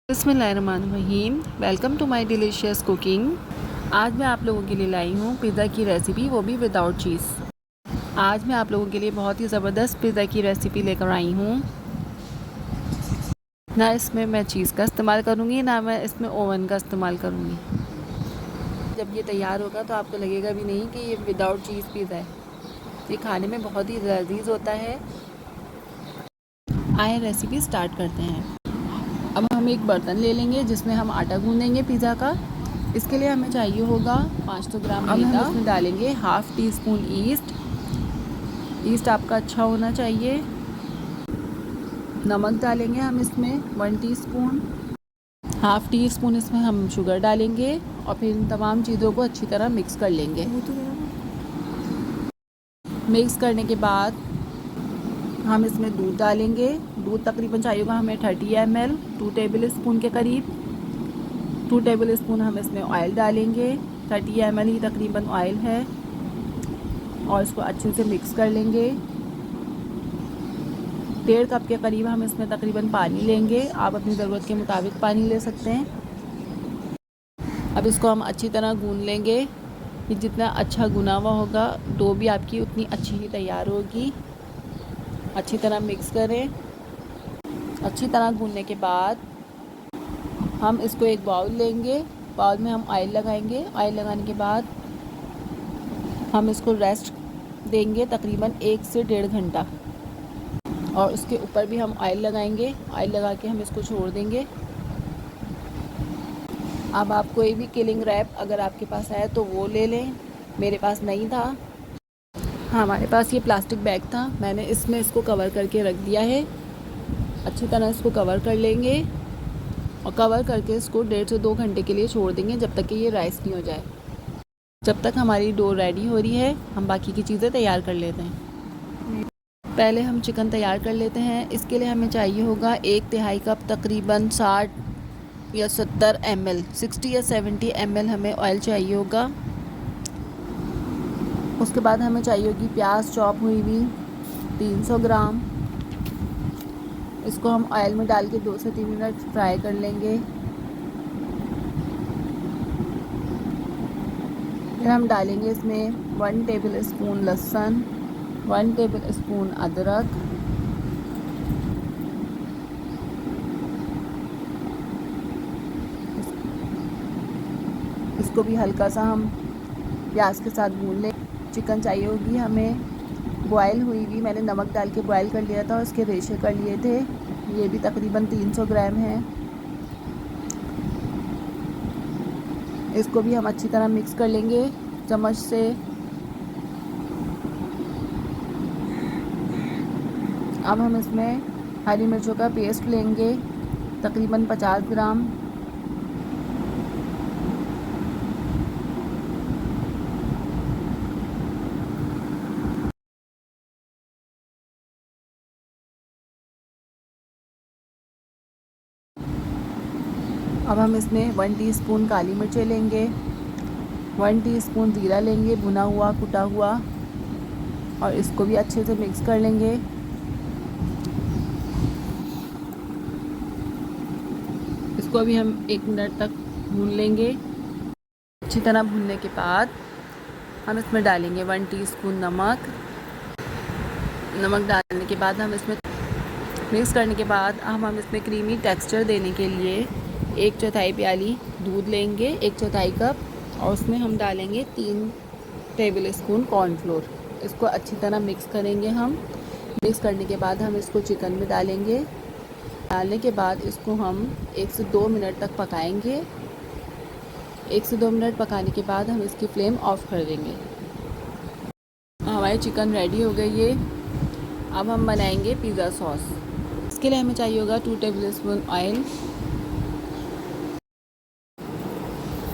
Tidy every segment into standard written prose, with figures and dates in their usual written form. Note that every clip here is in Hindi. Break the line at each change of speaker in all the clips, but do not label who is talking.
बिस्मिल्लाहिर्रहमानिर्रहीम। Welcome to my delicious cooking. आज मैं आप लोगों के लिए लाई हूँ पिज़्ज़ा की रेसिपी, वो भी विदाउट चीज़। आज मैं आप लोगों के लिए बहुत ही ज़बरदस्त पिज़्ज़ा की रेसिपी लेकर आई हूँ। ना इसमें मैं चीज़ का इस्तेमाल करूँगी, ना मैं इसमें ओवन का इस्तेमाल करूँगी। जब ये तैयार होगा तो आपको लगेगा भी नहीं कि ये विदाउट चीज़ पिज़्ज़ा है। ये खाने में बहुत ही लज़ीज़ होता है। आए रेसिपी स्टार्ट करते हैं। अब हम एक बर्तन ले लेंगे जिसमें हम आटा गूँधेंगे पिज़्ज़ा का। इसके लिए हमें चाहिए होगा 500 ग्राम मैदा। हम इसमें डालेंगे हाफ़ टी स्पून ईस्ट आपका अच्छा होना चाहिए। नमक डालेंगे हम इसमें 1 टीस्पून। हाफ़ टी स्पून इसमें हम शुगर डालेंगे और फिर इन तमाम चीज़ों को अच्छी तरह मिक्स कर लेंगे। मिक्स करने के बाद हम इसमें दूध डालेंगे। दूध तकरीबन चाहिए होगा हमें 30 ml, 2 टेबल स्पून के करीब। 2 टेबल स्पून हम इसमें ऑयल डालेंगे। 30 ml ही तकरीबन ऑयल है और इसको अच्छे से मिक्स कर लेंगे। 1.5 कप के करीब हम इसमें तकरीबन पानी लेंगे। आप अपनी ज़रूरत के मुताबिक पानी ले सकते हैं। अब इसको हम अच्छी तरह गूँध लेंगे। ये जितना अच्छा गुना हुआ होगा डो भी आपकी उतनी अच्छी ही तैयार होगी। अच्छी तरह मिक्स करें। अच्छी तरह गूँधने के बाद हम इसको एक बाउल लेंगे। बाउल में हम ऑयल लगाएंगे। ऑयल लगाने के बाद हम इसको रेस्ट देंगे तकरीबन 1 से 1.5 घंटा और उसके ऊपर भी हम ऑयल लगाएंगे। ऑयल लगा के हम इसको छोड़ देंगे। अब आप कोई भी किलिंग रैप अगर आपके पास है तो वो ले लें। मेरे पास नहीं था। हमारे पास ये प्लास्टिक बैग था, मैंने इसमें इसको कवर करके रख दिया है। अच्छी तरह इसको कवर कर लेंगे और कवर करके इसको 1.5 से 2 घंटे के लिए छोड़ देंगे जब तक कि ये राइस नहीं हो जाए। जब तक हमारी डो रेडी हो रही है हम बाकी की चीज़ें तैयार कर लेते हैं। पहले हम चिकन तैयार कर लेते हैं। इसके लिए हमें चाहिए होगा 1/3 कप तकरीबन 60 या 70 ml, 60 या 70 ml हमें ऑयल चाहिए होगा। उसके बाद हमें चाहिए होगी प्याज चॉप हुई हुई 300 ग्राम। इसको हम ऑयल में डाल के 2 से 3 मिनट फ्राई कर लेंगे। फिर हम डालेंगे इसमें 1 टेबल स्पून लहसुन, 1 टेबल स्पून अदरक, इसको भी हल्का सा हम प्याज के साथ भून लें। चिकन चाहिए होगी हमें बॉयल हुई हुई, मैंने नमक डाल के बॉयल कर लिया था और इसके रेशे कर लिए थे। ये भी तकरीबन 300 ग्राम है। इसको भी हम अच्छी तरह मिक्स कर लेंगे चम्मच से। अब हम इसमें हरी मिर्चों का पेस्ट लेंगे तकरीबन 50 ग्राम। अब हम इसमें 1 टीस्पून काली मिर्चें लेंगे, 1 टीस्पून ज़ीरा लेंगे भुना हुआ कुटा हुआ और इसको भी अच्छे से मिक्स कर लेंगे। इसको भी हम 1 मिनट तक भून लेंगे। अच्छी तरह भूनने के बाद हम इसमें डालेंगे 1 टीस्पून नमक। नमक डालने के बाद हम इसमें मिक्स करने के बाद हम इसमें क्रीमी टेक्सचर देने के लिए 1/4 प्याली दूध लेंगे, 1/4 कप, और उसमें हम डालेंगे 3 टेबल स्पून कॉर्नफ्लोर। इसको अच्छी तरह मिक्स करेंगे हम। मिक्स करने के बाद हम इसको चिकन में डालेंगे। डालने के बाद इसको हम 1 से 2 मिनट तक पकाएंगे। 1 से 2 मिनट पकाने के बाद हम इसकी फ्लेम ऑफ कर देंगे। हमारी चिकन रेडी हो गई है। अब हम बनाएंगे पिज़्ज़ा सॉस। इसके लिए हमें चाहिए होगा 2 टेबल स्पून ऑयल,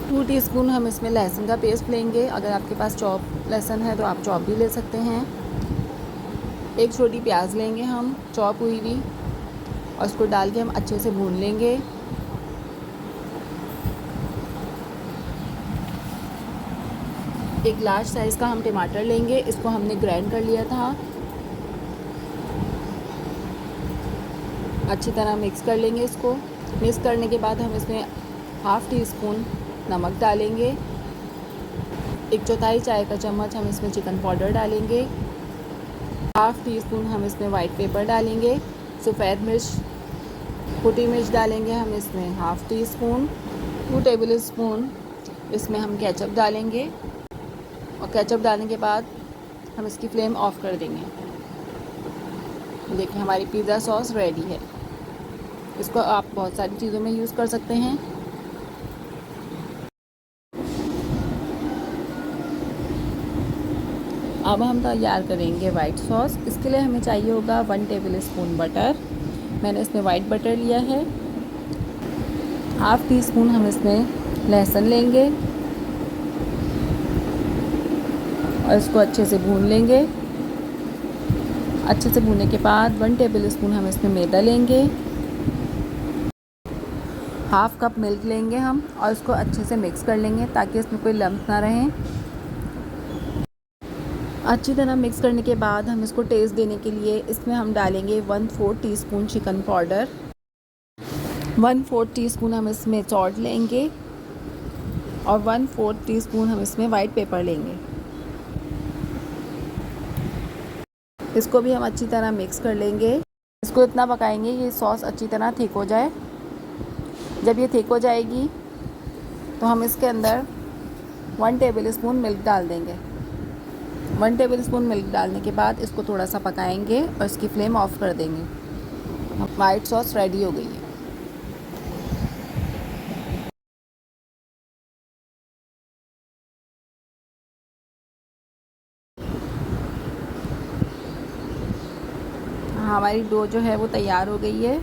2 टीस्पून हम इसमें लहसुन का पेस्ट लेंगे। अगर आपके पास चॉप लहसुन है तो आप चॉप भी ले सकते हैं। 1 छोटी प्याज लेंगे हम चॉप हुई हुई और उसको डाल के हम अच्छे से भून लेंगे। एक लार्ज साइज़ का हम टमाटर लेंगे, इसको हमने ग्राइंड कर लिया था। अच्छी तरह मिक्स कर लेंगे इसको। मिक्स करने के बाद हम इसमें हाफ़ टी स्पून नमक डालेंगे, 1/4 चाय का चम्मच हम इसमें चिकन पाउडर डालेंगे, हाफ़ टी स्पून हम इसमें वाइट पेपर डालेंगे, सफ़ेद मिर्च कुटी मिर्च डालेंगे हम इसमें half tea spoon, 2 table spoon इसमें हम केचप डालेंगे और केचप डालने के बाद हम इसकी फ्लेम ऑफ कर देंगे। देखिए हमारी पिज़्ज़ा सॉस रेडी है। इसको आप बहुत सारी चीज़ों में यूज़ कर सकते हैं। अब हम तैयार करेंगे वाइट सॉस। इसके लिए हमें चाहिए होगा 1 टेबल स्पून बटर। मैंने इसमें वाइट बटर लिया है। हाफ़ टी स्पून हम इसमें लहसुन लेंगे और इसको अच्छे से भून लेंगे। अच्छे से भूनने के बाद 1 टेबल स्पून हम इसमें मैदा लेंगे, हाफ़ कप मिल्क लेंगे हम और इसको अच्छे से मिक्स कर लेंगे ताकि इसमें कोई लम्प ना रहे। अच्छी तरह मिक्स करने के बाद हम इसको टेस्ट देने के लिए इसमें हम डालेंगे 1/4 टीस्पून चिकन पाउडर, 1/4 टीस्पून हम इसमें सॉल्ट लेंगे और 1/4 टीस्पून हम इसमें वाइट पेपर लेंगे। इसको भी हम अच्छी तरह मिक्स कर लेंगे। इसको इतना पकाएंगे ये सॉस अच्छी तरह थिक हो जाए। जब ये थिक हो जाएगी तो हम इसके अंदर 1 टेबल स्पून मिल्क डाल देंगे। 1 टेबल स्पून मिल्क डालने के बाद इसको थोड़ा सा पकाएंगे और इसकी फ्लेम ऑफ कर देंगे। वाइट सॉस रेडी हो गई है। हमारी डो जो है वो तैयार हो गई है।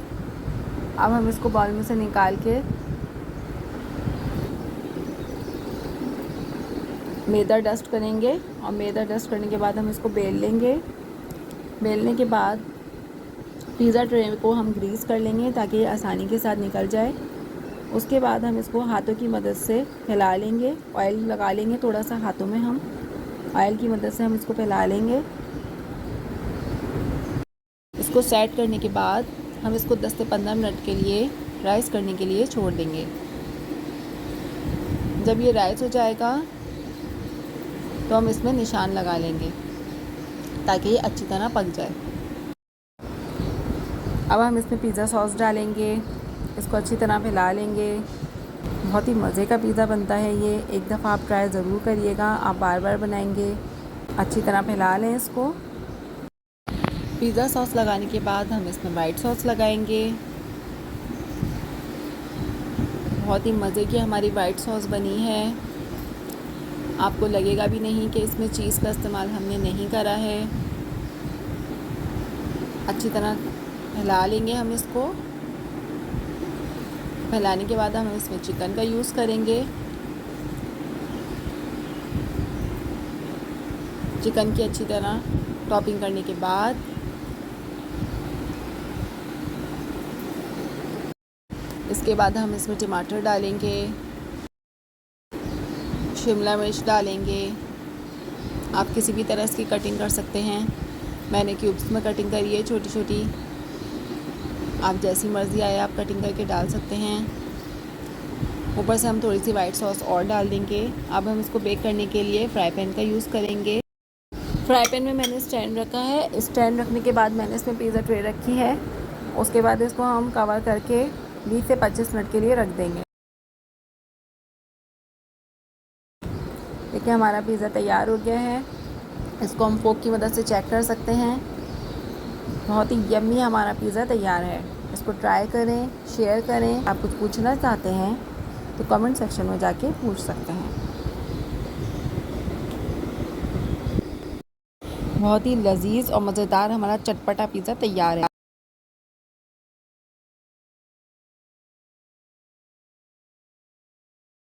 अब हम इसको बाउल में से निकाल के मैदा डस्ट करेंगे और मैदा डस्ट करने के बाद हम इसको बेल लेंगे। बेलने के बाद पिज़्ज़ा ट्रे को हम ग्रीस कर लेंगे ताकि ये आसानी के साथ निकल जाए। उसके बाद हम इसको हाथों की मदद से फैला लेंगे, ऑयल लगा लेंगे थोड़ा सा हाथों में, हम ऑयल की मदद से हम इसको फैला लेंगे। इसको सेट करने के बाद हम इसको 10 से 15 मिनट के लिए राइस करने के लिए छोड़ देंगे। जब ये राइस हो जाएगा तो हम इसमें निशान लगा लेंगे ताकि ये अच्छी तरह पक जाए। अब हम इसमें पिज़्ज़ा सॉस डालेंगे, इसको अच्छी तरह फैला लेंगे। बहुत ही मज़े का पिज़्ज़ा बनता है ये, एक दफ़ा आप ट्राई ज़रूर करिएगा, आप बार बार बनाएंगे। अच्छी तरह फैला लें इसको। पिज़्ज़ा सॉस लगाने के बाद हम इसमें वाइट सॉस लगाएंगे। बहुत ही मज़े की हमारी वाइट सॉस बनी है। आपको लगेगा भी नहीं कि इसमें चीज़ का इस्तेमाल हमने नहीं करा है। अच्छी तरह फैला लेंगे हम इसको। फैलाने के बाद हम इसमें चिकन का यूज़ करेंगे। चिकन की अच्छी तरह टॉपिंग करने के बाद इसके बाद हम इसमें टमाटर डालेंगे, शिमला मिर्च डालेंगे। आप किसी भी तरह इसकी कटिंग कर सकते हैं। मैंने क्यूब्स में कटिंग करी है छोटी छोटी। आप जैसी मर्ज़ी आए आप कटिंग करके डाल सकते हैं। ऊपर से हम थोड़ी सी वाइट सॉस और डाल देंगे। अब हम इसको बेक करने के लिए फ्राई पैन का यूज़ करेंगे। फ्राई पैन में मैंने स्टैंड रखा है। स्टैंड रखने के बाद मैंने इसमें पिज़्ज़ा ट्रे रखी है। उसके बाद इसको हम कवर करके 20 से 25 मिनट के लिए रख देंगे। देखिए हमारा पिज़्ज़ा तैयार हो गया है। इसको हम फोक की मदद से चेक कर सकते हैं। बहुत ही यम्मी हमारा पिज़्ज़ा तैयार है। इसको ट्राई करें, शेयर करें। आप कुछ पूछना चाहते हैं तो कमेंट सेक्शन में जाके पूछ सकते हैं। बहुत ही लजीज और मज़ेदार हमारा चटपटा पिज़्ज़ा तैयार है।